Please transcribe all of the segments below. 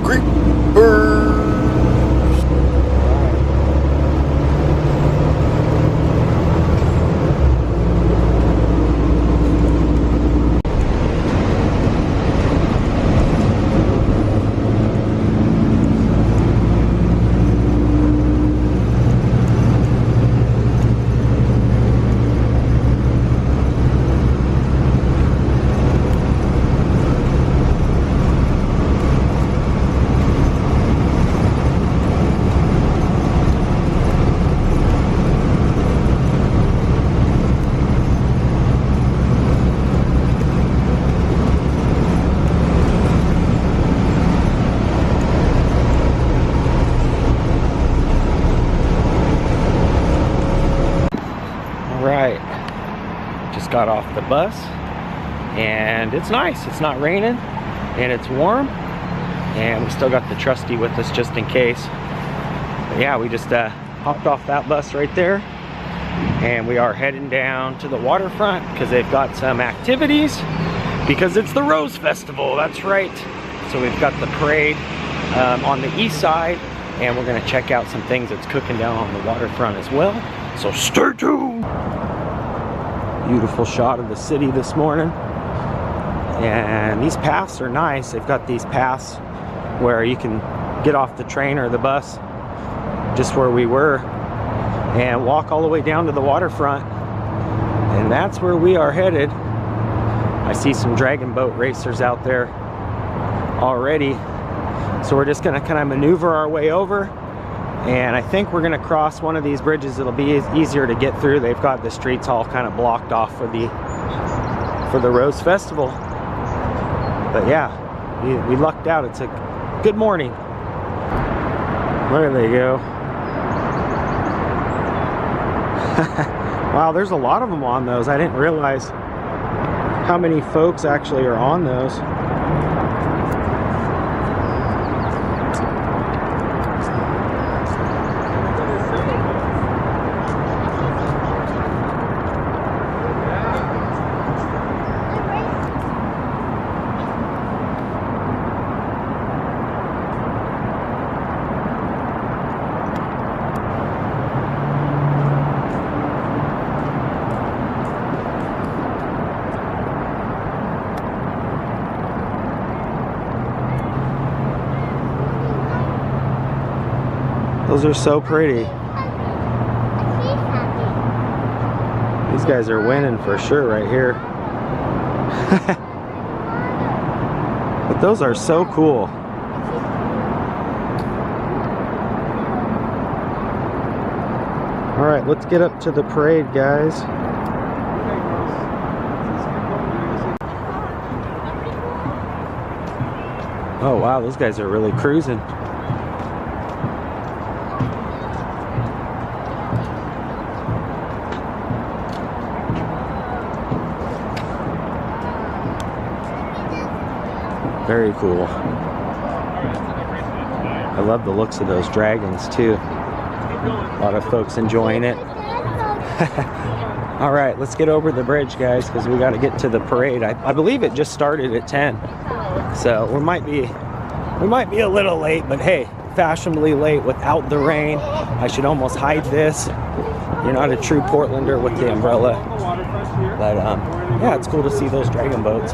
Creepers. Right, just got off the bus and it's nice. It's not raining and it's warm, and we still got the trusty with us just in case. But yeah, we just hopped off that bus right there, and we are heading down to the waterfront because they've got some activities because it's the Rose Festival. That's right. So we've got the parade on the east side, and we're gonna check out some things that's cooking down on the waterfront as well. So stay tuned. Beautiful shot of the city this morning. And these paths are nice. They've got these paths where you can get off the train or the bus just where we were and walk all the way down to the waterfront. And that's where we are headed. I see some dragon boat racers out there already. So we're just gonna kind of maneuver our way over. And I think we're gonna cross one of these bridges. It'll be easier to get through. They've got the streets all kind of blocked off for the Rose Festival. But yeah, we lucked out. It's a good morning. There they go. Wow, there's a lot of them on those. I didn't realize how many folks actually are on those. Those are so pretty. These guys are winning for sure right here. But those are so cool. All right, let's get up to the parade, guys. Oh wow, those guys are really cruising. Very cool. I love the looks of those dragons too. A lot of folks enjoying it. All right, let's get over the bridge, guys, because we got to get to the parade. I believe it just started at 10, so we might be a little late, but hey, fashionably late without the rain. I should almost hide this. You're not a true Portlander with the umbrella, but yeah, it's cool to see those dragon boats.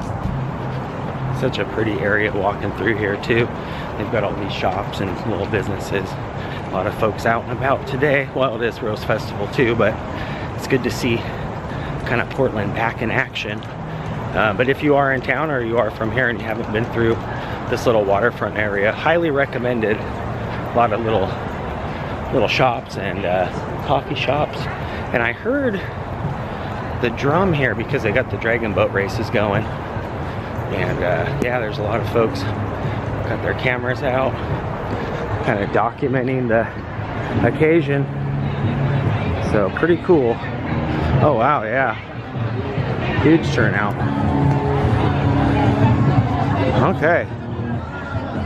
Such a pretty area walking through here too. They've got all these shops and little businesses. A lot of folks out and about today. Well, it is Rose Festival too, but it's good to see kind of Portland back in action. But if you are in town or you are from here and you haven't been through this little waterfront area, highly recommended. A lot of little shops and coffee shops. And I heard the drum here because they got the dragon boat races going. And yeah, there's a lot of folks got their cameras out, kind of documenting the occasion. So pretty cool. Oh wow, yeah, huge turnout. Okay.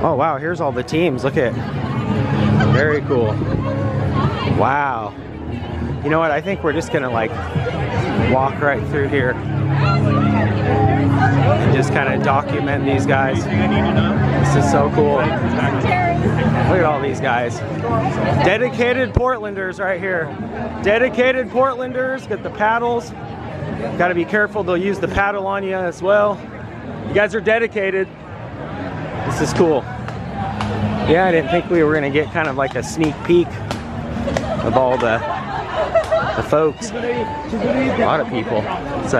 Oh wow, here's all the teams. Look at, very cool. Wow, You know what? I think we're just gonna like walk right through here and just kind of document these guys. This is so cool. Look at all these guys. Dedicated Portlanders right here. Dedicated Portlanders. Get the paddles. Got to be careful. They'll use the paddle on you as well. You guys are dedicated. This is cool. Yeah, I didn't think we were going to get kind of like a sneak peek of all the folks. A lot of people. Let's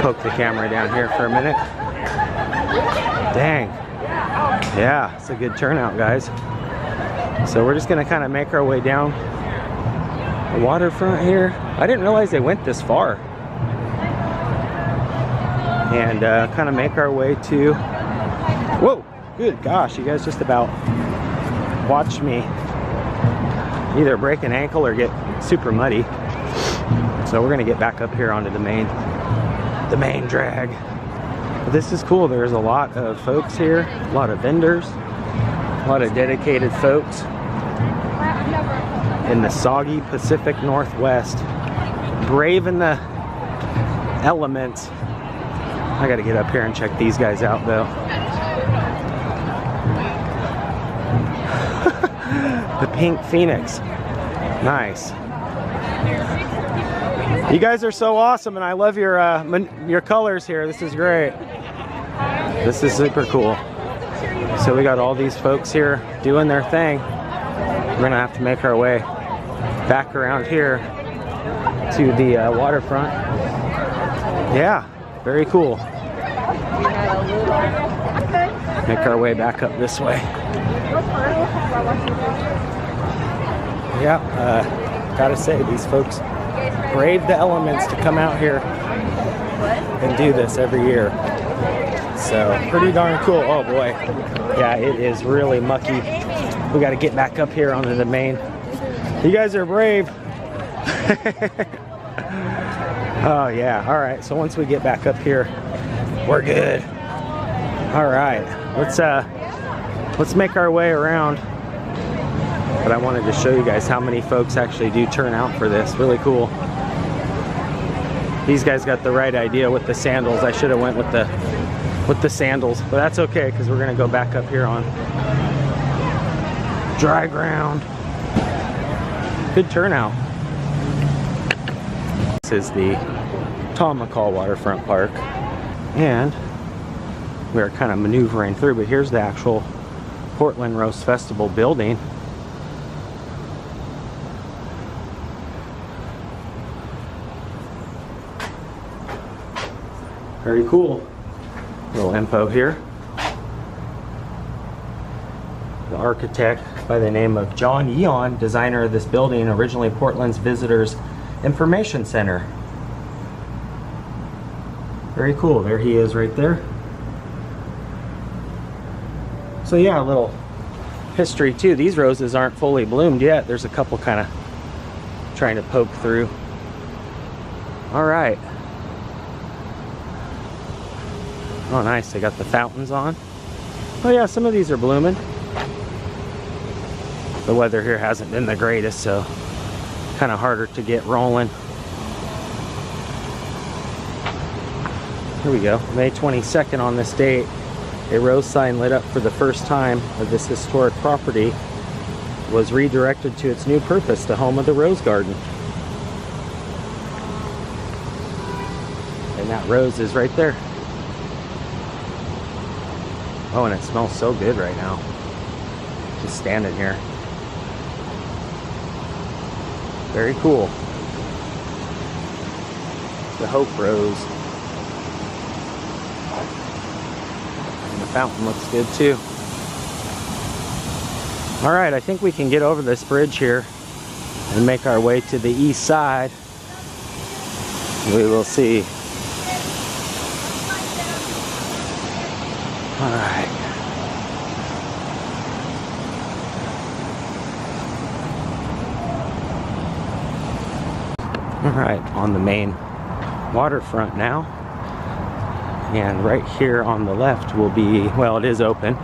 poke the camera down here for a minute. Dang. Yeah, it's a good turnout, guys. So we're just going to kind of make our way down the waterfront here. I didn't realize they went this far. And kind of make our way to... Whoa! Good gosh, you guys just about watched me either break an ankle or get super muddy. So we're going to get back up here onto the main drag. But this is cool. There's a lot of folks here, a lot of vendors, a lot of dedicated folks in the soggy Pacific Northwest, braving the elements. I got to get up here and check these guys out though. The Pink Phoenix. Nice. You guys are so awesome, and I love your colors here. This is great. This is super cool. So we got all these folks here doing their thing. We're gonna have to make our way back around here to the waterfront. Yeah, very cool. Make our way back up this way. Yeah, gotta say, these folks brave the elements to come out here and do this every year. So pretty darn cool. Oh boy, yeah, it is really mucky. We got to get back up here onto the main. You guys are brave. Oh yeah. All right, so once we get back up here, we're good. All right, let's make our way around. But I wanted to show you guys how many folks actually do turn out for this. Really cool. These guys got the right idea with the sandals. I should have went with the sandals, but that's okay because we're gonna go back up here on dry ground. Good turnout. This is the Tom McCall Waterfront Park, and we're kind of maneuvering through, but here's the actual Portland Roast Festival building. Very cool. Little info here. The architect by the name of John Eon, designer of this building, originally Portland's Visitors Information Center. Very cool. There he is right there. So yeah, a little history too. These roses aren't fully bloomed yet. There's a couple kind of trying to poke through. All right. Oh nice, they got the fountains on. Oh yeah, some of these are blooming. The weather here hasn't been the greatest, so kind of harder to get rolling. Here we go, May 22nd on this date. A rose sign lit up for the first time of this historic property was redirected to its new purpose, the home of the Rose Garden. And that rose is right there. Oh, and it smells so good right now. Just standing here. Very cool. The Hope Rose. And the fountain looks good too. All right, I think we can get over this bridge here and make our way to the east side. We will see. All right. All right, on the main waterfront now. And right here on the left will be, well, it is open.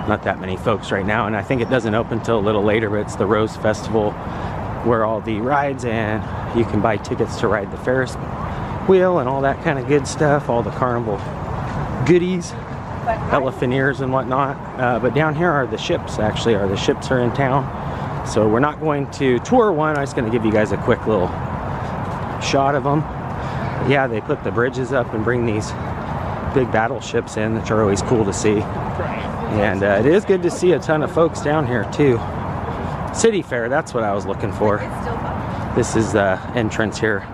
Not that many folks right now, and I think it doesn't open till a little later, but it's the Rose Festival where all the rides, and you can buy tickets to ride the Ferris Wheel and all that kind of good stuff, all the carnival goodies, elephant ears and whatnot. But down here are the ships. Actually, the ships are in town, so we're not going to tour one. I'm just going to give you guys a quick little shot of them. Yeah, they put the bridges up and bring these big battleships in, which are always cool to see. And it is good to see a ton of folks down here too. City Fair, that's what I was looking for. This is the entrance here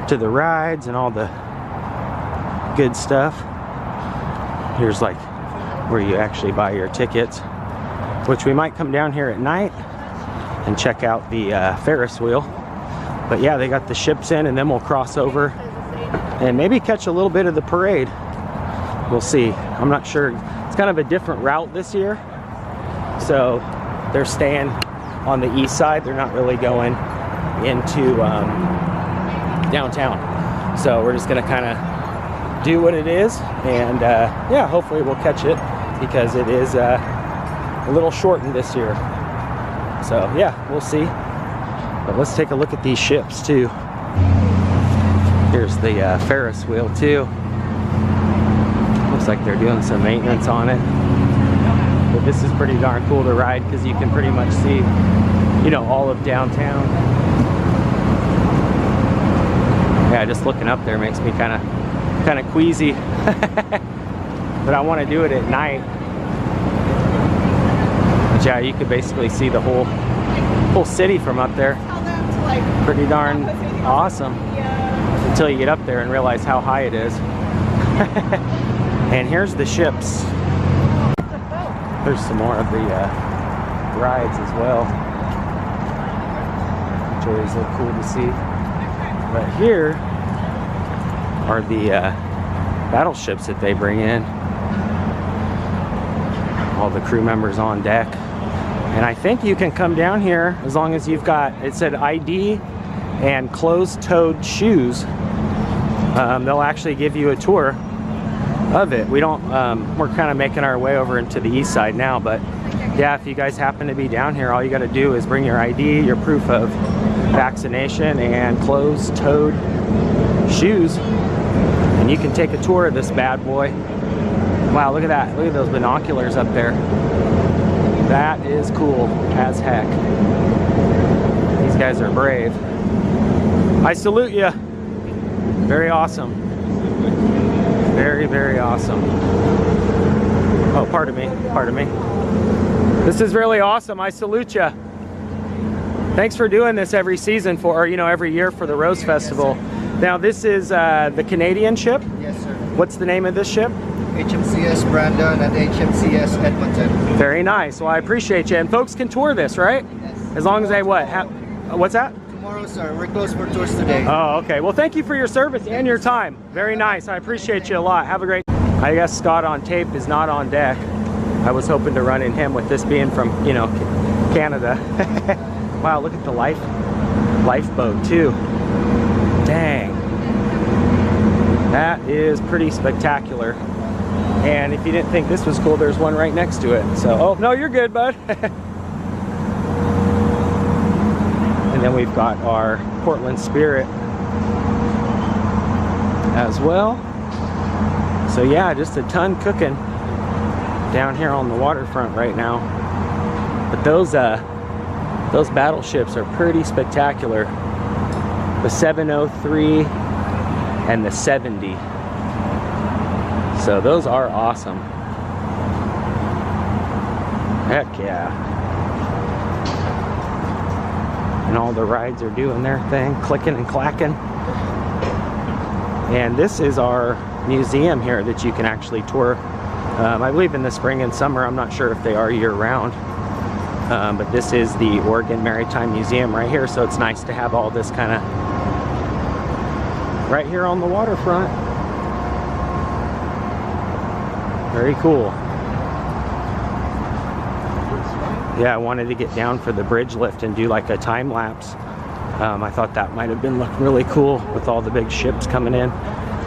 to the rides and all the good stuff. Here's like where you actually buy your tickets, which we might come down here at night and check out the Ferris wheel. But yeah, they got the ships in, and then we'll cross over and maybe catch a little bit of the parade. We'll see. I'm not sure. It's kind of a different route this year. So they're staying on the east side. They're not really going into downtown. So we're just gonna kind of do what it is, and yeah, hopefully we'll catch it, because it is a little shortened this year. So yeah, we'll see. But let's take a look at these ships too. Here's the Ferris wheel too. Looks like they're doing some maintenance on it. But this is pretty darn cool to ride, because you can pretty much see, you know, all of downtown. Yeah, just looking up there makes me kind of queasy. But I want to do it at night. But yeah, you could basically see the whole city from up there. Pretty darn awesome. Until you get up there and realize how high it is. And here's the ships. There's some more of the rides as well, which always look cool to see. But here are the battleships that they bring in. All the crew members on deck. And I think you can come down here as long as you've got, it said ID and closed-toed shoes. They'll actually give you a tour of it. We don't, we're kind of making our way over into the east side now, but yeah, if you guys happen to be down here, all you got to do is bring your ID, your proof of vaccination, and closed-toed shoes, and you can take a tour of this bad boy. Wow, look at that. Look at those binoculars up there. That is cool as heck. These guys are brave. I salute you. Very awesome. Very, very awesome. Oh, pardon me. Pardon me. This is really awesome. I salute you. Thanks for doing this every season for, or, you know, every year for the Rose Festival. Now, this is the Canadian ship? Yes, sir. What's the name of this ship? HMCS Brandon and HMCS Edmonton. Very nice. Well, I appreciate you. And folks can tour this, right? Yes. As long as they what? What's that? Tomorrow, sir. We're closed for tours today. Oh, okay. Well, thank you for your service and your time. Very nice. I appreciate you a lot. Have a great... I guess Scott on tape is not on deck. I was hoping to run in him with this being from, you know, Canada. Wow, look at the lifeboat too. Dang. That is pretty spectacular. And if you didn't think this was cool, there's one right next to it. So, oh, no, you're good, bud. And then we've got our Portland Spirit as well. So yeah, just a ton cooking down here on the waterfront right now. But those battleships are pretty spectacular. The 703 and the 70. So those are awesome. Heck yeah. And all the rides are doing their thing, clicking and clacking. And this is our museum here that you can actually tour. I believe in the spring and summer. I'm not sure if they are year-round. But this is the Oregon Maritime Museum right here, so it's nice to have all this kind of right here on the waterfront. Very cool. Yeah, I wanted to get down for the bridge lift and do like a time lapse. I thought that might have been look really cool with all the big ships coming in.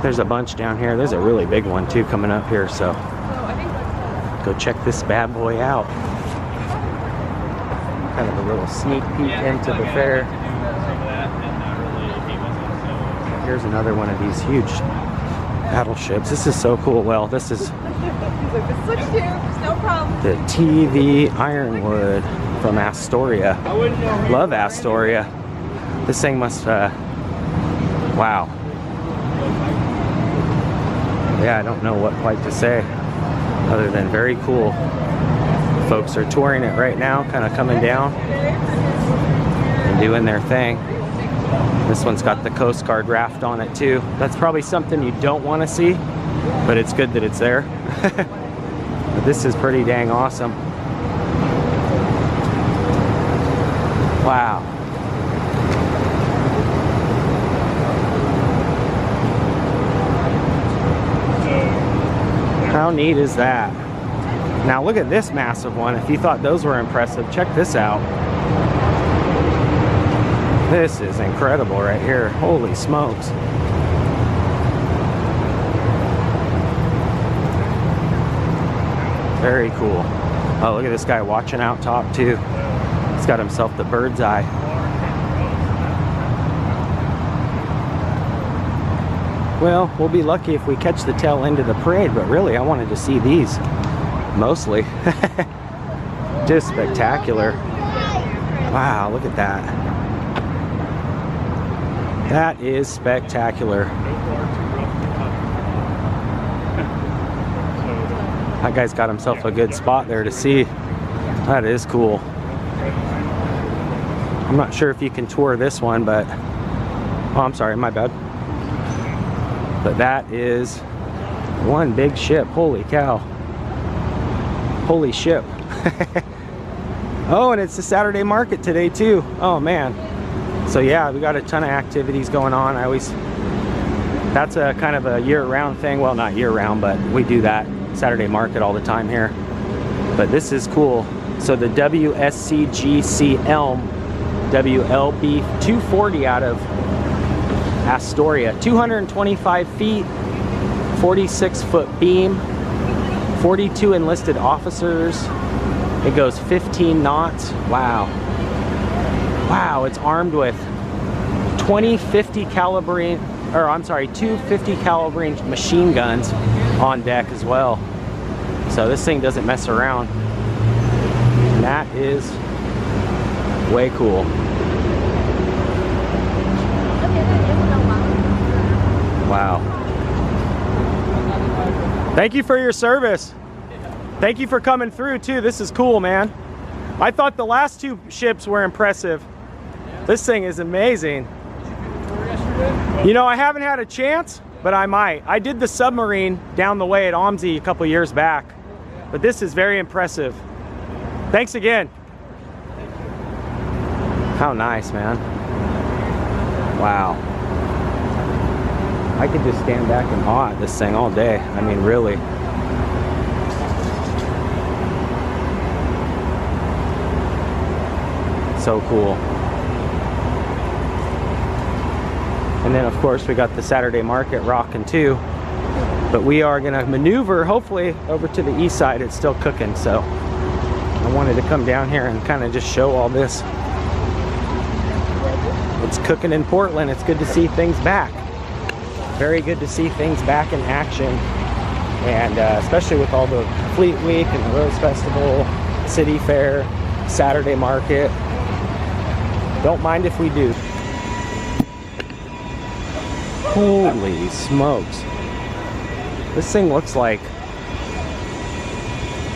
There's a bunch down here. There's a really big one too coming up here, so go check this bad boy out. Kind of a little sneak peek into the fair. Here's another one of these huge battleships. This is so cool. Well, this is the TV Ironwood from Astoria. Love Astoria. This thing must, wow. Yeah, I don't know what quite to say other than very cool. Folks are touring it right now, kind of coming down and doing their thing. This one's got the Coast Guard raft on it too. That's probably something you don't want to see, but it's good that it's there. But this is pretty dang awesome. Wow. How neat is that? Now look at this massive one. If you thought those were impressive, check this out. This is incredible right here. Holy smokes. Very cool. Oh, look at this guy watching out top too. He's got himself the bird's eye. Well, we'll be lucky if we catch the tail end of the parade, but really I wanted to see these mostly. Just spectacular. Wow, look at that. That is spectacular. That guy's got himself a good spot there to see. That is cool. I'm not sure if you can tour this one, but oh, I'm sorry, my bad. But that is one big ship. Holy cow. Holy ship. Oh, and it's the Saturday market today too. Oh man. So yeah, we got a ton of activities going on. That's a kind of a year-round thing. Well, not year-round, but we do that Saturday market all the time here. But this is cool. So the WSCGC Elm WLB 240 out of Astoria, 225 feet, 46-foot beam, 42 enlisted officers. It goes 15 knots. Wow. Wow, it's armed with 2 50 caliber machine guns on deck as well. So this thing doesn't mess around. And that is way cool. Wow. Thank you for your service. Thank you for coming through too. This is cool, man. I thought the last two ships were impressive. This thing is amazing. You know, I haven't had a chance, but I might. I did the submarine down the way at OMSI a couple years back, but this is very impressive. Thanks again. How nice, man. Wow. I could just stand back and awe at this thing all day. I mean, really. So cool. And then of course we got the Saturday market rocking too. But we are gonna maneuver hopefully over to the east side. It's still cooking, so I wanted to come down here and kind of just show all this. It's cooking in Portland. It's good to see things back. Very good to see things back in action. And especially with all the Fleet Week and the Rose Festival, City Fair, Saturday market. Don't mind if we do. Holy smokes. This thing looks like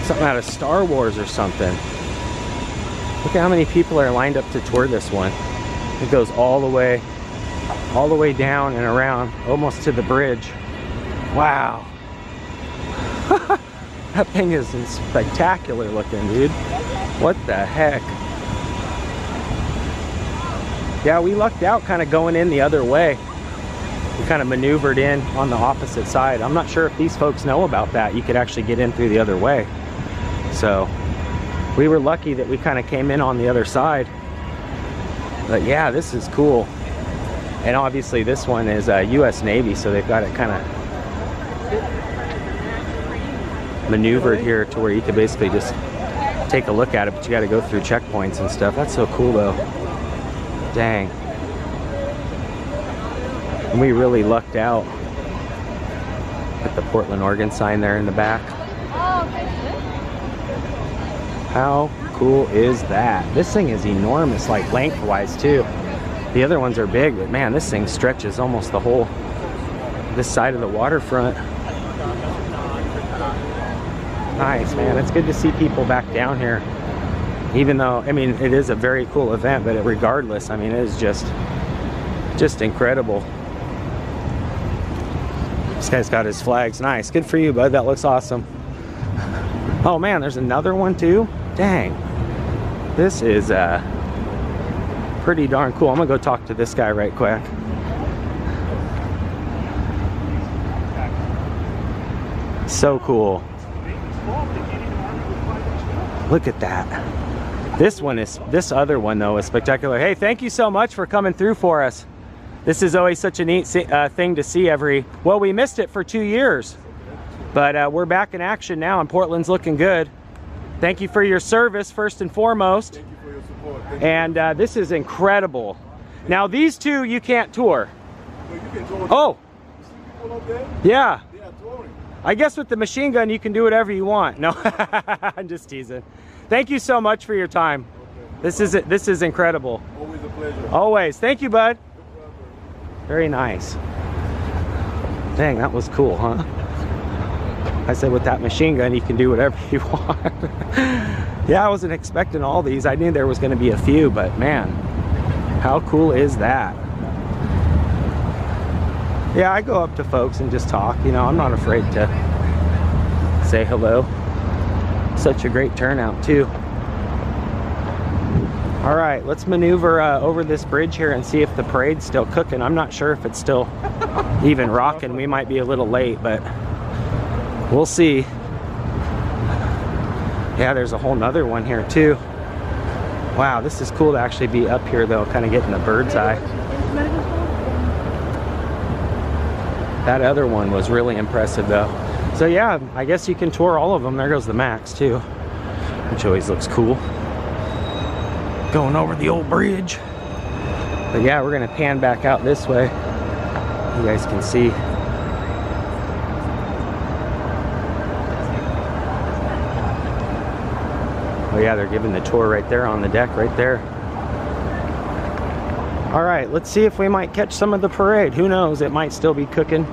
something out of Star Wars or something. Look at how many people are lined up to tour this one. It goes all the way down and around, almost to the bridge. Wow. That thing is spectacular looking, dude. What the heck? Yeah, we lucked out kind of going in the other way. We kind of maneuvered in on the opposite side. I'm not sure if these folks know about that. You could actually get in through the other way. So we were lucky that we kind of came in on the other side. But yeah, this is cool. And obviously this one is US Navy, so they've got it kind of maneuvered here to where you could basically just take a look at it, but you got to go through checkpoints and stuff. That's so cool though. Dang. And we really lucked out. Got the Portland, Oregon sign there in the back. How cool is that? This thing is enormous, like lengthwise too. The other ones are big, but man, this thing stretches almost the whole, this side of the waterfront. Nice, man. It's good to see people back down here. Even though, I mean, it is a very cool event, but regardless, I mean, it is just incredible. This guy's got his flags. Nice. Good for you, bud. That looks awesome. Oh man, there's another one too. Dang. This is pretty darn cool. I'm gonna go talk to this guy right quick. So cool. Look at that. This other one though is spectacular. Hey, thank you so much for coming through for us. This is always such a neat thing to see well, we missed it for 2 years, but we're back in action now and Portland's looking good. Thank you for your service first and foremost. Thank you for your support. And this is incredible. Now these two you can't tour. Well, you can tour. Oh. You see people up there? Yeah. They are touring. I guess with the machine gun you can do whatever you want. No, I'm just teasing. Thank you so much for your time. Okay. This is incredible. Always a pleasure. Always. Thank you, bud. Very nice. Dang, that was cool, huh? I said with that machine gun you can do whatever you want. Yeah, I wasn't expecting all these. I knew there was going to be a few, but man, how cool is that? Yeah, I go up to folks and just talk, you know, I'm not afraid to say hello. Such a great turnout too. All right, let's maneuver over this bridge here and see if the parade's still cooking. I'm not sure if it's still even rocking. We might be a little late, but we'll see. Yeah, there's a whole nother one here too. Wow, this is cool to actually be up here though, kind of getting the bird's eye. That other one was really impressive though. So yeah, I guess you can tour all of them. There goes the Max too, which always looks cool. Going over the old bridge. But yeah, we're gonna pan back out this way. You guys can see. Oh yeah, they're giving the tour right there on the deck, right there. All right, let's see if we might catch some of the parade. Who knows, it might still be cooking.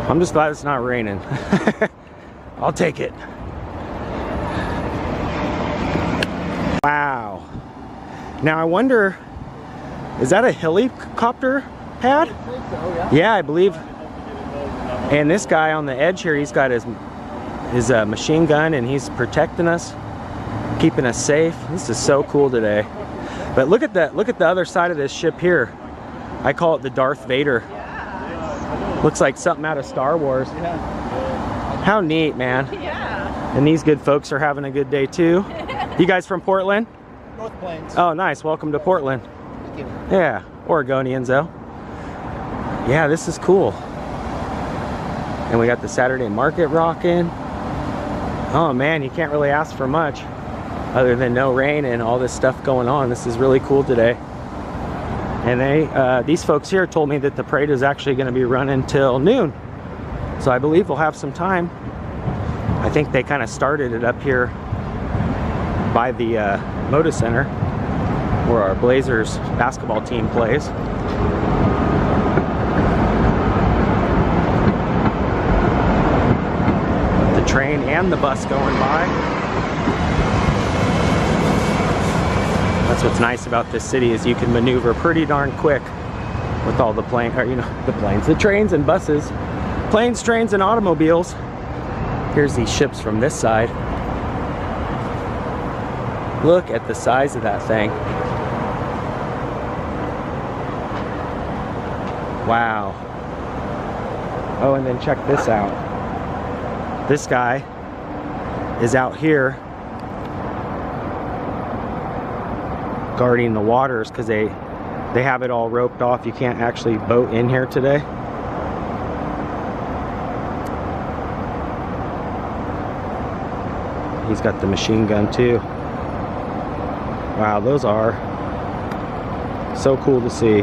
I'm just glad it's not raining. I'll take it. Wow. Now I wonder, is that a helicopter pad? I think so, yeah. Yeah, I believe. And this guy on the edge here, he's got his machine gun and he's protecting us, keeping us safe. This is so cool today. But look at the other side of this ship here. I call it the Darth Vader. Looks like something out of Star Wars. Yeah. How neat, man. Yeah. And these good folks are having a good day too. You guys from Portland? North Plains. Oh, nice. Welcome to Portland. Thank you. Yeah, Oregonians though. Yeah, this is cool. And we got the Saturday market rocking. Oh man, you can't really ask for much other than no rain and all this stuff going on. This is really cool today. And these folks here told me that the parade is actually going to be running till noon. So I believe we'll have some time. I think they kind of started it up here by the Moda Center where our Blazers basketball team plays. The train and the bus going by. That's what's nice about this city is you can maneuver pretty darn quick with all the the trains and buses, planes, trains, and automobiles. Here's these ships from this side. Look at the size of that thing. Wow. Oh, and then check this out. This guy is out here guarding the waters because they have it all roped off. You can't actually boat in here today. He's got the machine gun too. Wow, those are so cool to see.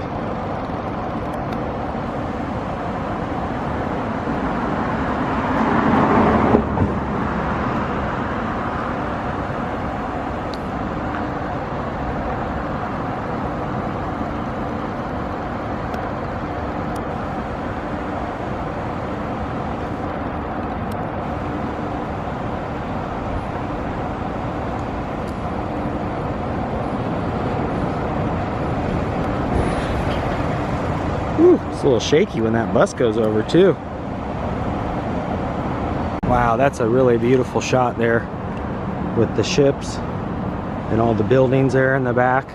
Whew, it's a little shaky when that bus goes over too. Wow, that's a really beautiful shot there with the ships and all the buildings there in the back.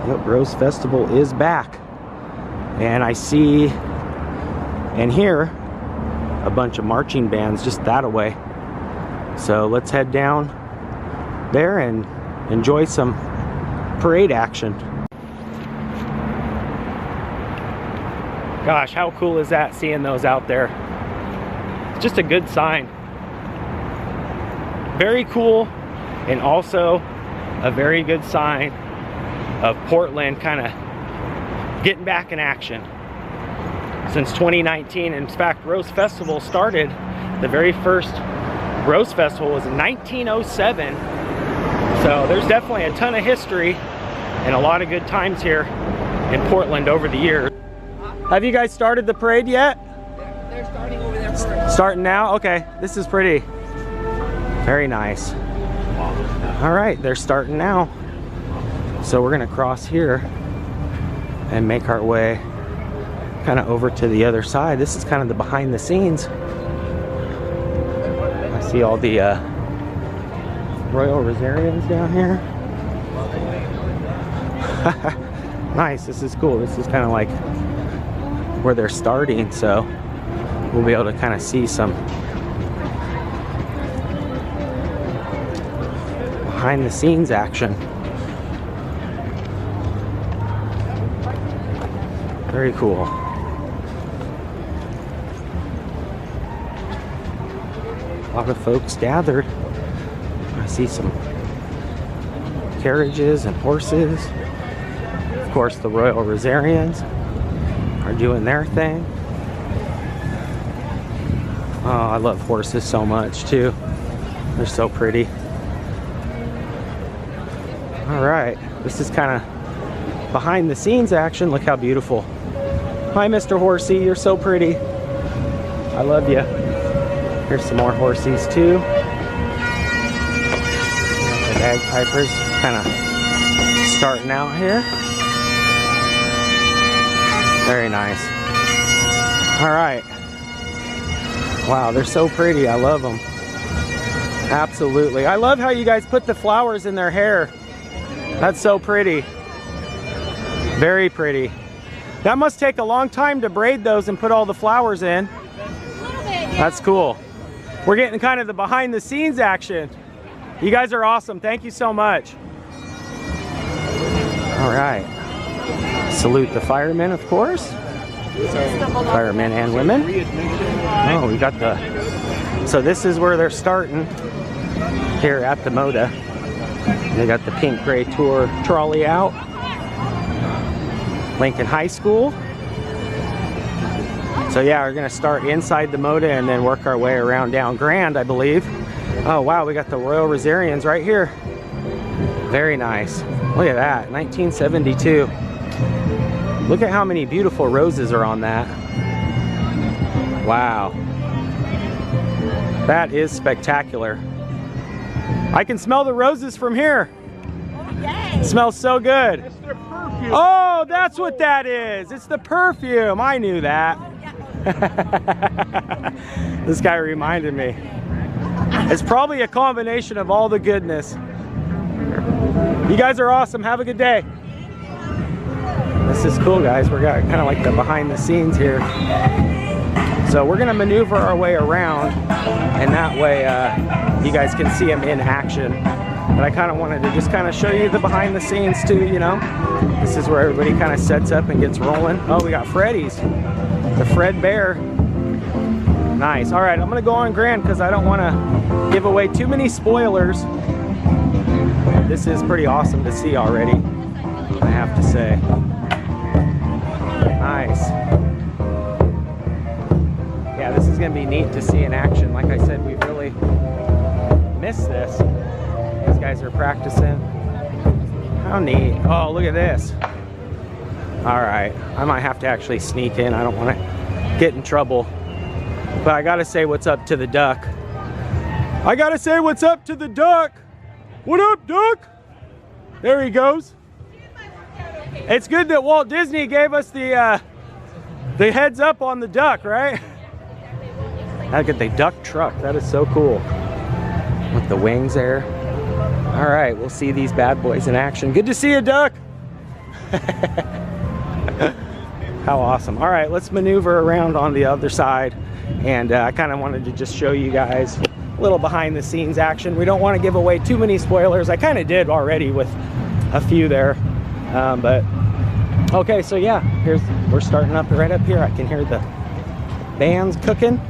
Yep, Rose Festival is back. And I see and hear a bunch of marching bands just that away. So let's head down there and enjoy some parade action. Gosh, how cool is that, seeing those out there? It's just a good sign. Very cool, and also a very good sign of Portland kind of getting back in action. Since 2019, in fact, Rose Festival started, the very first Rose Festival was in 1907. So there's definitely a ton of history and a lot of good times here in Portland over the years. Have you guys started the parade yet? They're starting over there first. Starting now? Okay, this is pretty. Very nice. All right, they're starting now. So we're gonna cross here and make our way kind of over to the other side. This is kind of the behind the scenes. I see all the Royal Rosarians down here. Nice, this is cool. This is kind of like where they're starting, so we'll be able to kind of see some behind the scenes action. Very cool. A lot of folks gathered. I see some carriages and horses. Of course, the Royal Rosarians are doing their thing. Oh, I love horses so much too. They're so pretty. All right, this is kind of behind the scenes action. Look how beautiful. Hi, Mr. Horsey, you're so pretty. I love you. Here's some more horsies too. The bagpipers kind of starting out here. Very nice. All right. Wow, they're so pretty. I love them. Absolutely. I love how you guys put the flowers in their hair. That's so pretty. Very pretty. That must take a long time to braid those and put all the flowers in. A little bit, yeah. That's cool. We're getting kind of the behind the scenes action. You guys are awesome. Thank you so much. All right. Salute the firemen, of course. Firemen and women. Oh, we got the... So this is where they're starting here at the Moda. They got the pink gray tour trolley out. Lincoln High School. So yeah, we're gonna start inside the Moda and then work our way around down Grand, I believe. Oh wow, we got the Royal Rosarians right here. Very nice. Look at that, 1972. Look at how many beautiful roses are on that. Wow. That is spectacular. I can smell the roses from here. Yay. It smells so good. It's their perfume. Oh, that's what that is. It's the perfume. I knew that. This guy reminded me. It's probably a combination of all the goodness. You guys are awesome. Have a good day. This is cool, guys. We're got kind of like the behind the scenes here. So we're gonna maneuver our way around, and that way you guys can see them in action. But I kind of wanted to just kind of show you the behind the scenes too, you know. This is where everybody kind of sets up and gets rolling. Oh, we got Freddy's, the Fred Bear. Nice. All right, I'm gonna go on Grand because I don't want to give away too many spoilers. This is pretty awesome to see already, I have to say. Nice. Yeah, this is gonna be neat to see in action. Like I said, we really missed this. These guys are practicing. How neat. Oh, look at this. All right, I might have to actually sneak in. I don't want to get in trouble. But I gotta say what's up to the duck. I gotta say what's up to the duck. What up, duck? There he goes. It's good that Walt Disney gave us the heads up on the duck, right? Look at the duck truck. That is so cool. With the wings there. All right, we'll see these bad boys in action. Good to see you, duck. How awesome. All right, let's maneuver around on the other side. And I kind of wanted to just show you guys a little behind the scenes action. We don't want to give away too many spoilers. I kind of did already with a few there. But okay, so yeah, we're starting up right up here. I can hear the bands cooking.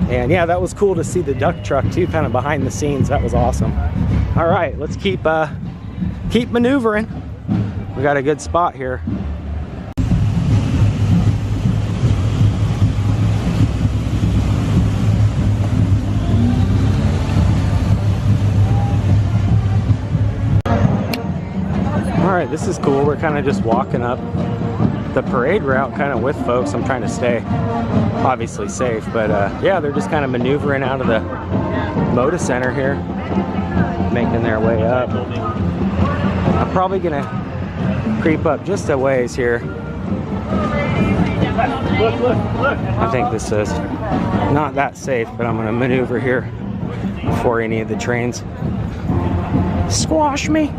And yeah, that was cool to see the duck truck too, kind of behind the scenes. That was awesome. All right, let's keep maneuvering. We got a good spot here. All right, this is cool. We're kind of just walking up the parade route kind of with folks. I'm trying to stay obviously safe, but yeah, they're just kind of maneuvering out of the Moda Center here, making their way up. I'm probably gonna creep up just a ways here. I think this is not that safe, but I'm gonna maneuver here before any of the trains squash me,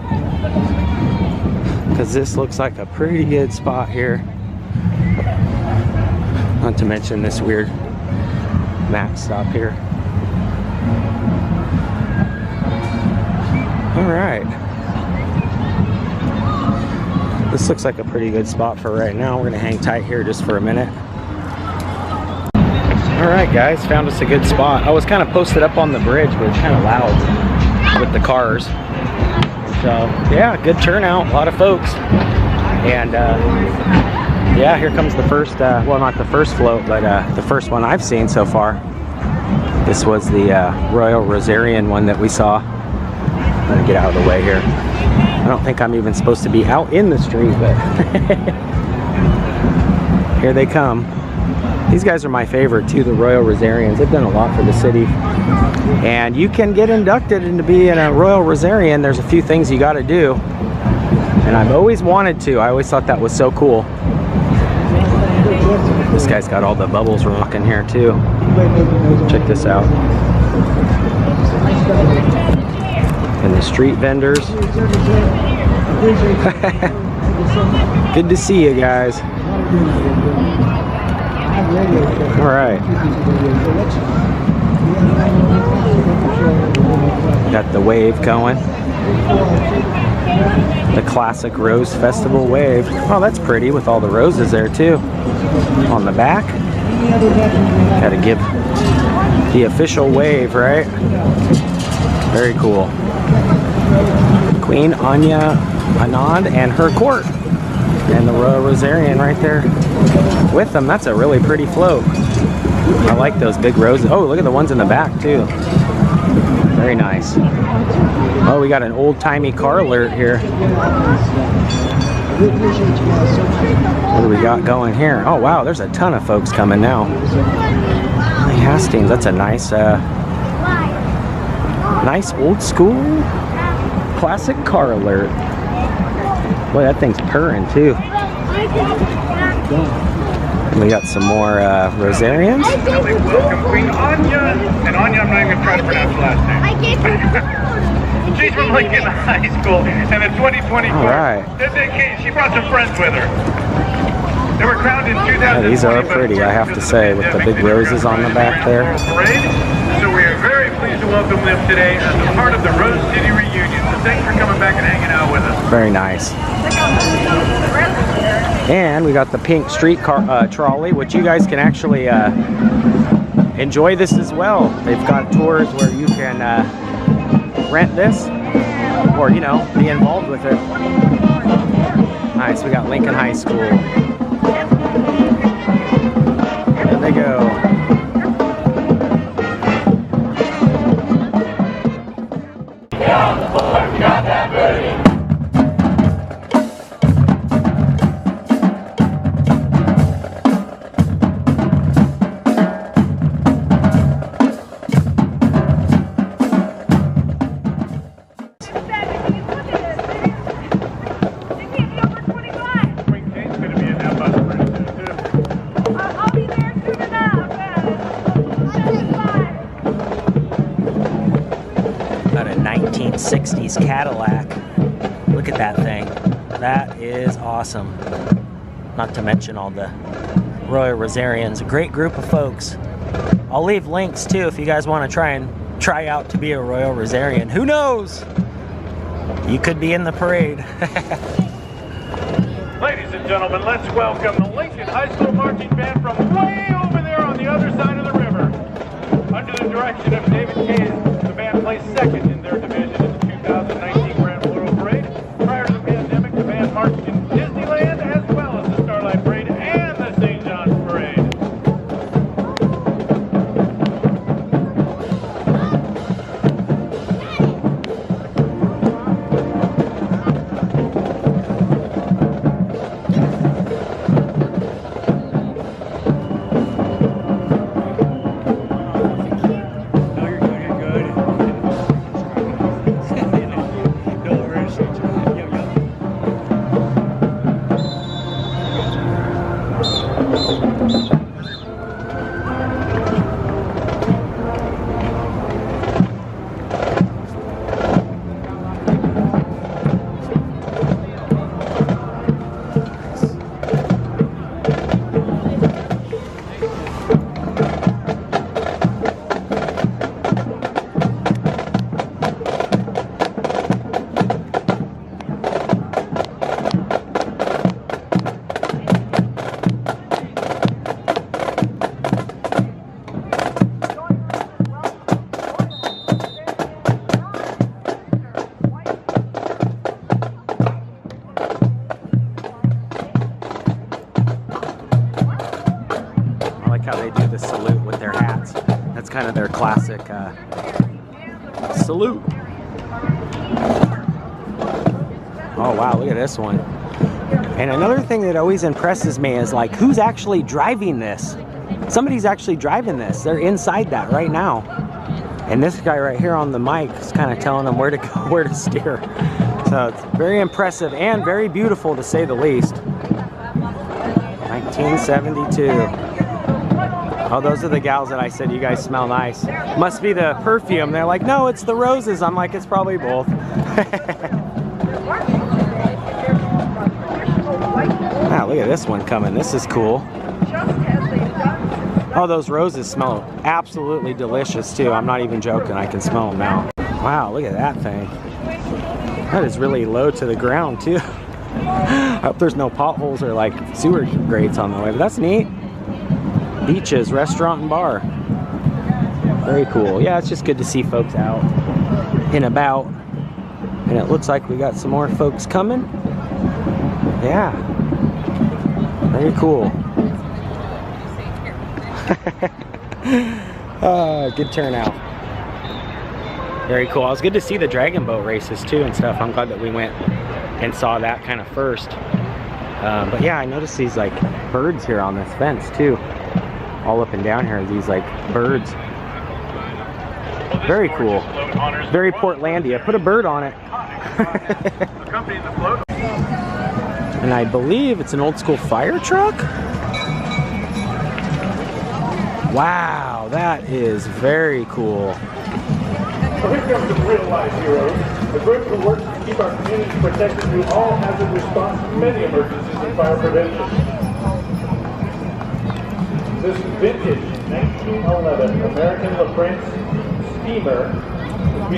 because this looks like a pretty good spot here. Not to mention this weird map stop here. All right. This looks like a pretty good spot for right now. We're gonna hang tight here just for a minute. All right, guys, found us a good spot. I was kind of posted up on the bridge, but it's kind of loud with the cars. So yeah, good turnout, a lot of folks. And yeah, here comes the first, well, not the first float, but the first one I've seen so far. This was the Royal Rosarian one that we saw. I'm gonna get out of the way here. I don't think I'm even supposed to be out in the street, but here they come. These guys are my favorite too, the Royal Rosarians. They've done a lot for the city. And you can get inducted into being a Royal Rosarian. There's a few things you gotta do. And I've always wanted to. I always thought that was so cool. This guy's got all the bubbles rocking here too. Check this out. And the street vendors. Good to see you guys. All right. Got the wave going. The classic Rose Festival wave. Oh, that's pretty with all the roses there too. On the back. Got to give the official wave, right? Very cool. Queen Anya Anand and her court. And the Royal Rosarian right there with them. That's a really pretty float. I like those big roses. Oh, look at the ones in the back too. Very nice. Oh, we got an old-timey car alert here. What do we got going here? Oh wow, there's a ton of folks coming now. Hastings, that's a nice nice old school classic car alert. Boy, that thing's purring too. We got some more Rosarians. Welcome Queen Anya. And Anya, I'm not even trying to pronounce her last name. She's from Lincoln High School. And in 2024, all right. She brought some friends with her. They were crowned in 2020. Yeah, these are pretty, I have to say, with the big roses on the back there. So we are very pleased to welcome them today as a part of the Rose City reunion. So thanks for coming back and hanging out with us. Very nice. And we got the pink streetcar trolley, which you guys can actually enjoy this as well. They've got tours where you can rent this or, you know, be involved with it. Nice, we got Lincoln High School. There they go. On the board, we got that birdie. Got a 1960s Cadillac. Look at that thing. That is awesome. Not to mention all the Royal Rosarians. A great group of folks. I'll leave links too if you guys want to try out to be a Royal Rosarian. Who knows? You could be in the parade. Ladies and gentlemen, let's welcome the Lincoln High School Marching Band from way over there on the other side of the river. Under the direction of David Case, the band placed second in their division in the 2019 Grand Floral Parade. Prior to the pandemic, the band marched in Disneyland as well as the Starlight Parade and the St. John's Parade. How they do the salute with their hats. That's kind of their classic salute. Oh wow, look at this one. And another thing that always impresses me is like, who's actually driving this? Somebody's actually driving this. They're inside that right now. And this guy right here on the mic is kind of telling them where to go, where to steer. So it's very impressive and very beautiful to say the least. 1972. Oh, those are the gals that I said, you guys smell nice. Must be the perfume. They're like, no, it's the roses. I'm like, it's probably both. Wow, look at this one coming. This is cool. Oh, those roses smell absolutely delicious too. I'm not even joking. I can smell them now. Wow, look at that thing. That is really low to the ground too. I hope there's no potholes or like sewer grates on the way, but that's neat. Beaches, restaurant, and bar. Very cool. Yeah, it's just good to see folks out and about. And it looks like we got some more folks coming. Yeah. Very cool. Good turnout. Very cool. It was good to see the dragon boat races too and stuff. I'm glad that we went and saw that kind of first. But yeah, I noticed these like birds here on this fence too. All up and down here, these like birds. Very cool. Very Portlandia. Put a bird on it. And I believe it's an old school fire truck. Wow, that is very cool. So here comes some real life heroes. A group who works to keep our community protected through all hazard response to many emergencies and fire prevention. This vintage 1911 American LaFrance steamer,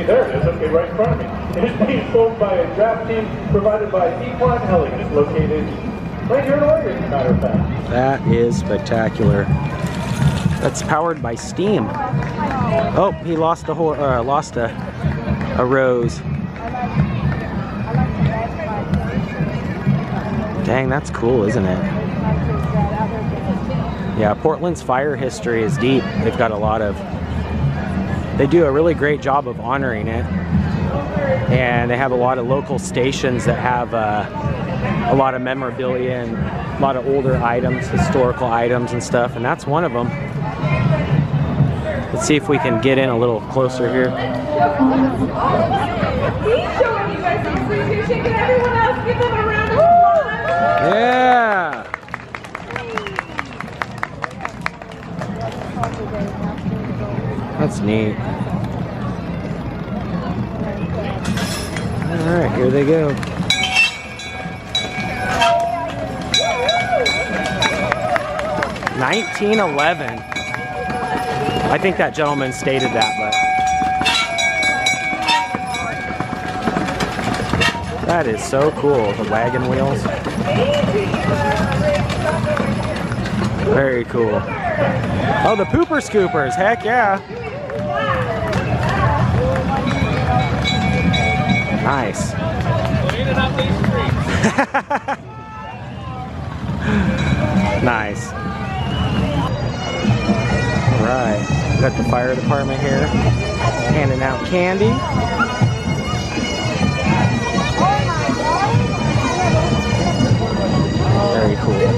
there it is, okay, right in front of me. It is being sold by a draft team provided by Equine Elegance, located right here in Oregon, as a matter of fact. That is spectacular. That's powered by steam. Oh, he lost a rose. Dang, that's cool, isn't it? Yeah, Portland's fire history is deep. They've got a lot of... They do a really great job of honoring it. And they have a lot of local stations that have a lot of memorabilia and a lot of older items, historical items and stuff, and that's one of them. Let's see if we can get in a little closer here. Yeah! That's neat. Alright, here they go. $19.11. I think that gentleman stated that, but that is so cool, the wagon wheels. Very cool. Oh, the pooper scoopers, heck yeah. Nice. Nice. Right. Got the fire department here handing out candy. Very cool.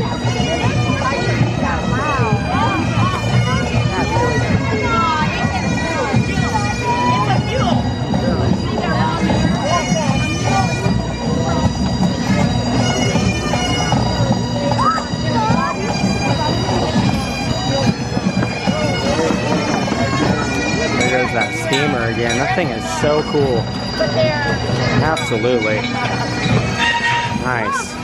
That steamer again. That thing is so cool. Absolutely. Nice.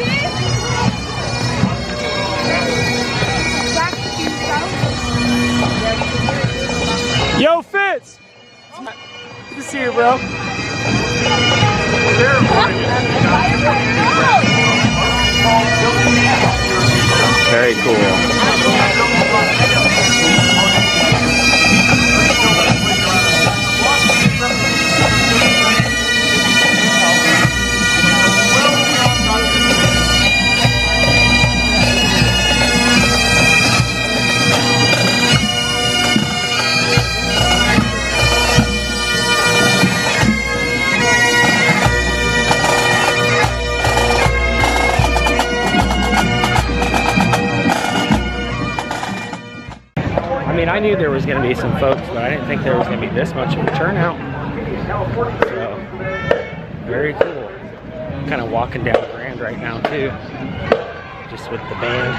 Yo, Fitz! Good to see you, bro. Very cool. I mean, I knew there was going to be some folks, but I didn't think there was going to be this much of a turnout. So, very cool. Kind of walking down Grand right now, too. Just with the band.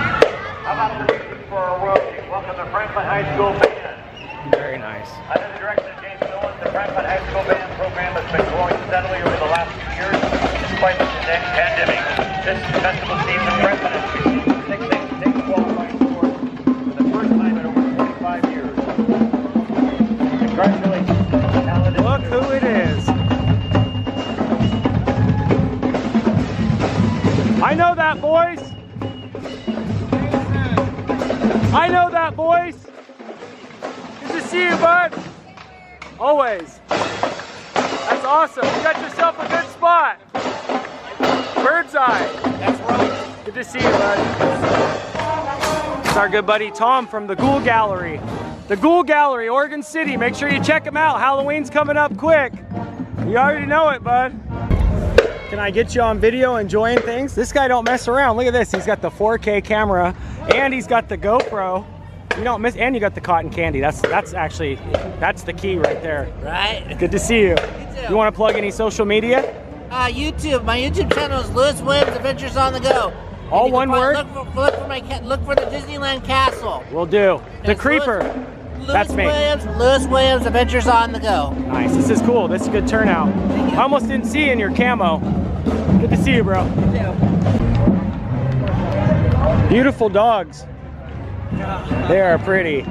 How about for our world? Welcome to Franklin High School Band. Very nice. Under the direction of James Nolan, the Franklin High School Band program has been growing steadily over the last few years, despite the pandemic. This festival seems to Franklin has received 6 state qualifying scores for the first time in over 25 years. Congratulations to the talented... Look who it is. I know that voice. I know that voice. Good to see you, bud. Always. That's awesome. You got yourself a good spot. Bird's eye. That's right. Good to see you, bud. It's our good buddy Tom from the Ghoul Gallery. The Ghoul Gallery, Oregon City. Make sure you check him out. Halloween's coming up quick. You already know it, bud. Can I get you on video enjoying things? This guy don't mess around. Look at this. He's got the 4K camera and he's got the GoPro. You don't miss, and you got the cotton candy. That's the key right there. Right. Good to see you. You want to plug any social media? YouTube. My YouTube channel is Lewis Williams Adventures on the Go. All one word? Look for the Disneyland Castle. Will do. The Creeper. That's me. Lewis Williams Adventures on the Go. Nice. This is cool. This is a good turnout. I almost didn't see you in your camo. Good to see you, bro. Beautiful dogs. They are pretty.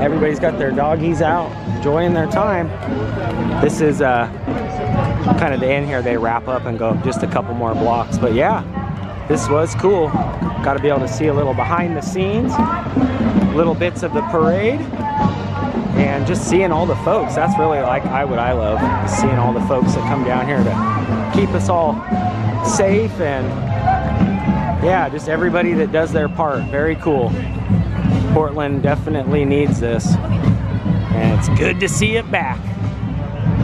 Everybody's got their doggies out, enjoying their time. This is kind of the end here. They wrap up and go just a couple more blocks. But yeah, this was cool. Got to be able to see a little behind the scenes, little bits of the parade, and just seeing all the folks. That's really like what I love, is seeing all the folks that come down here to keep us all safe, and yeah, just everybody that does their part. Very cool. Portland definitely needs this, and it's good to see it back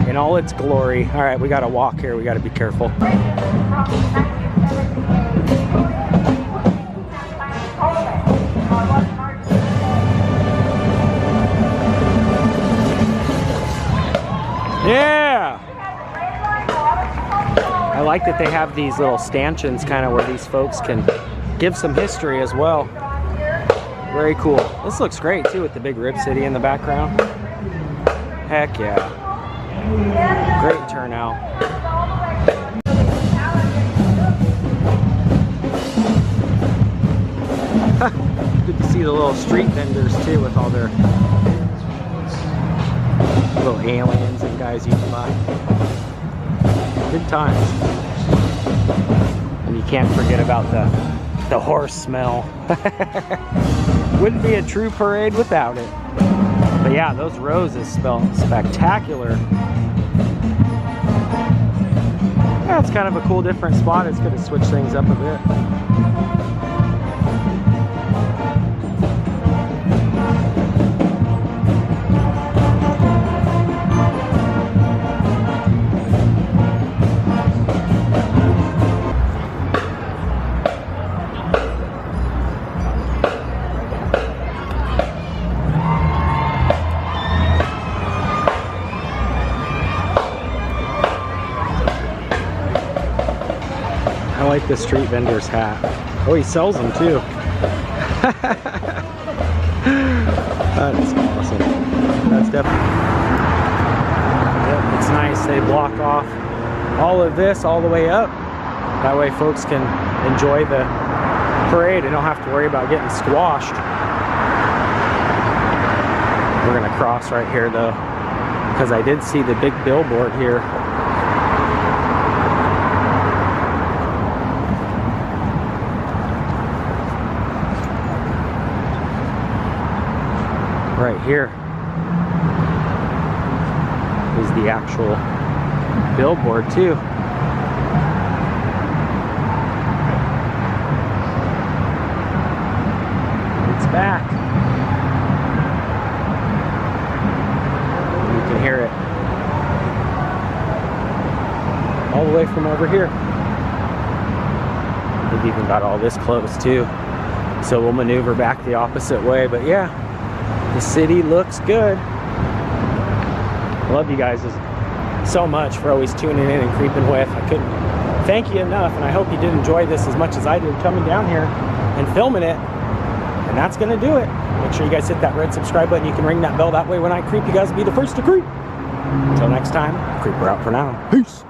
in all its glory. All right, we got to walk here. We got to be careful. Yeah! I like that they have these little stanchions kind of where these folks can give some history as well. Very cool. This looks great too with the big Rib City in the background. Heck yeah. Great turnout. Good to see the little street vendors too with all their little aliens and guys you can buy. Good times. And you can't forget about the horse smell. Wouldn't be a true parade without it. But yeah, those roses smell spectacular. Yeah, it's kind of a cool different spot. It's good to switch things up a bit. I like the street vendor's hat. Oh, he sells them too. That's awesome. That's definitely... Yep, it's nice. They block off all of this all the way up. That way folks can enjoy the parade and don't have to worry about getting squashed. We're gonna cross right here though, because I did see the big billboard here. Right here is the actual billboard too. It's back. You can hear it all the way from over here. We've even got all this close too. So we'll maneuver back the opposite way, but yeah. The city looks good. I love you guys so much for always tuning in and creeping with. I couldn't thank you enough, and I hope you did enjoy this as much as I did coming down here and filming it. And that's gonna do it. Make sure you guys hit that red subscribe button. You can ring that bell. That way when I creep, you guys will be the first to creep. Until next time, Creeper out for now. Peace.